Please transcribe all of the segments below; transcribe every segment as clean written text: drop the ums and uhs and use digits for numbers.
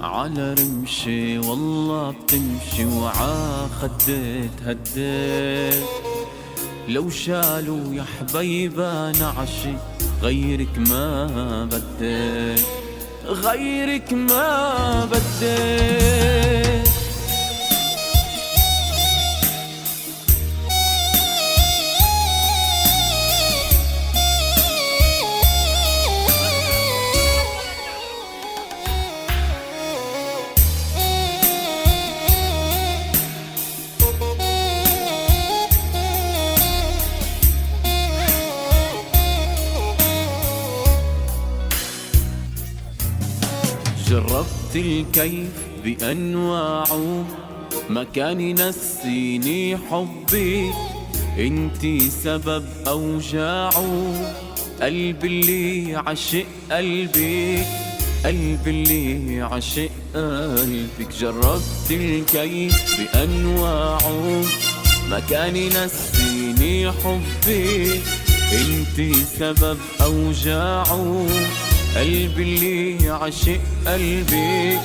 على رمشي والله بتمشي وعاخدت هديت. لو شالوا يا حبيبة نعشي غيرك ما بديت، غيرك ما بديت. جربت الكيف بأنواعه ما كان ينسيني حبي، انتي سبب أوجاعه. قلبي اللي عشق قلبك، قلبي اللي عشق قلبك. جربت الكيف بأنواعه ما كان ينسيني حبي، انتي سبب أوجاعه. قلبي اللي عشق قلبي،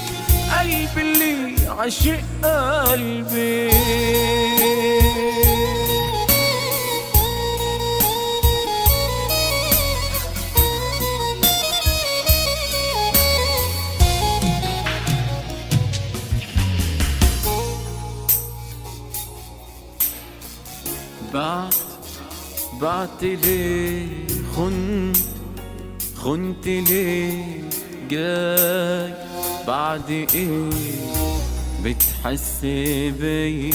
قلبي اللي عشق قلبي. بعت لي خنت ليه جاي بعد ايه بتحس بي؟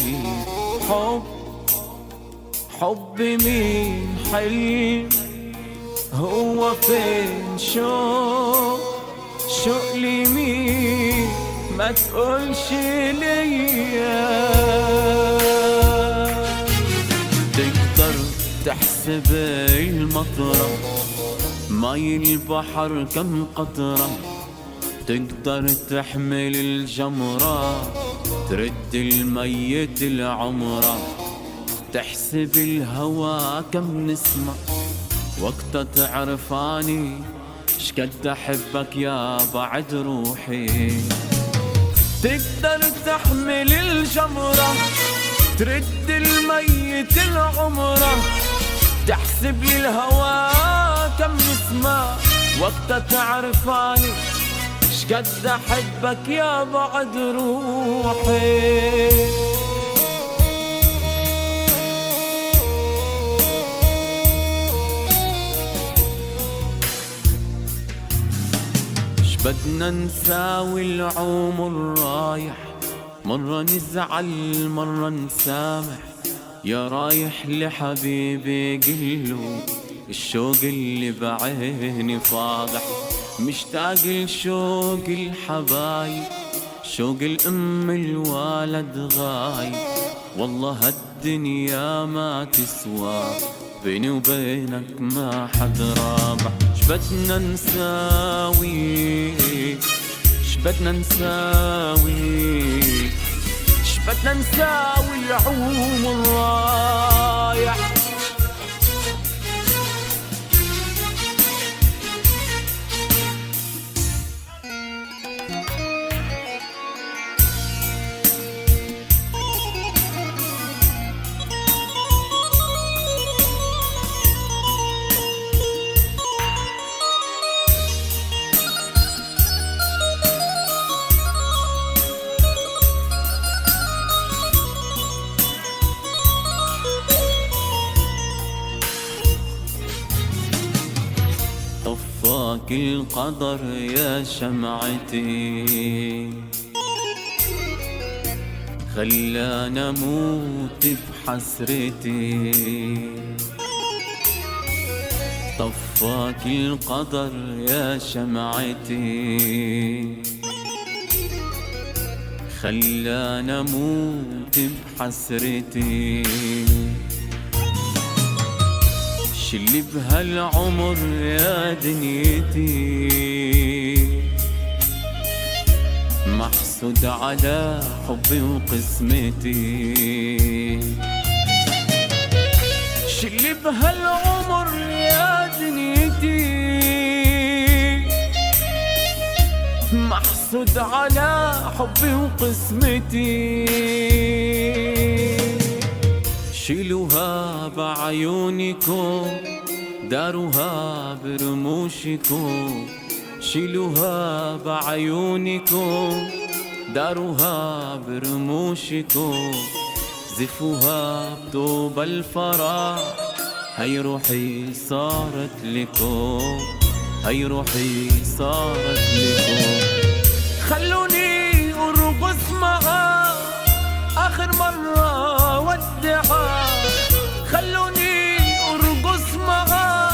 حب مين حلم هو فين؟ شوق لمين ما تقولش ليا؟ تقدر تحسب المطرة ماي البحر كم قطرة؟ تقدر تحمل الجمرة ترد الميت العمرة؟ تحسب الهوى كم نسمة وقتها تعرفاني شكد أحبك يا بعد روحي؟ تقدر تحمل الجمرة ترد الميت العمرة؟ تحسب لي الهوى كم نسمة وقتها تعرفاني شقد أحبك يا بعد روحي؟ شبدنا نساوي العمر رايح، مرة نزعل مرة نسامح. يا رايح لحبيبي قله الشوق اللي بعيني فاضح. مشتاق لشوق الحبايب، شوق الأم الوالد غايب. والله هالدنيا ما تسوى بيني وبينك ما حد رابح. شبدنا نساوي شبدنا نساوي شبدنا نساوي العمر رايح. طفاك القدر يا شمعتي، خلاني اموت بحسرتي. طفاك القدر يا شمعتي، خلاني اموت بحسرتي. شلي بهالعمر يا دنيتي، محسود على حبي وقسمتي. شلي بهالعمر يا دنيتي، محسود على حبي وقسمتي. شيلوها بعيونكم، داروها برموشكم. شيلوها بعيونكم، داروها برموشكم. زفوها بطوب الفرح، هي روحي صارت لكم، هي روحي صارت لكم. خلوني ارقص معها آخر مرة ودعها. خلوني ارقص معها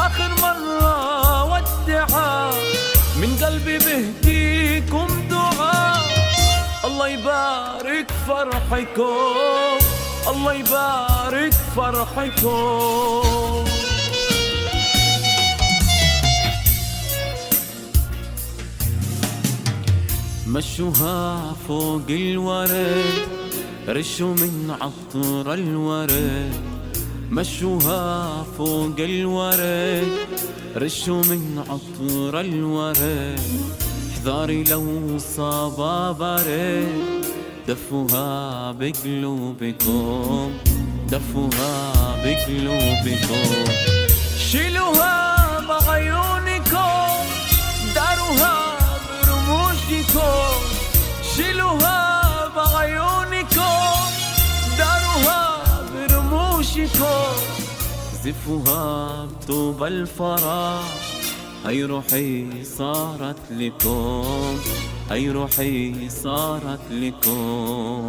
آخر مرة ودعها. من قلبي بهديكم دعاء، الله يبارك فرحكم، الله يبارك فرحكم. مشوها فوق الورد، رشوا من عطر الورد. مشوها فوق الورد، رشوا من عطر الورد. احذري لو صابا برد، دفوها بقلوبكم، دفوها بقلوبكم. شيلوها بعيونكم، داروها برموشكم. شيلوها بعيونكم، داروها برموشكم. زفوها بطوب الفرح، هي روحي صارت لكم، هي روحي صارت لكم.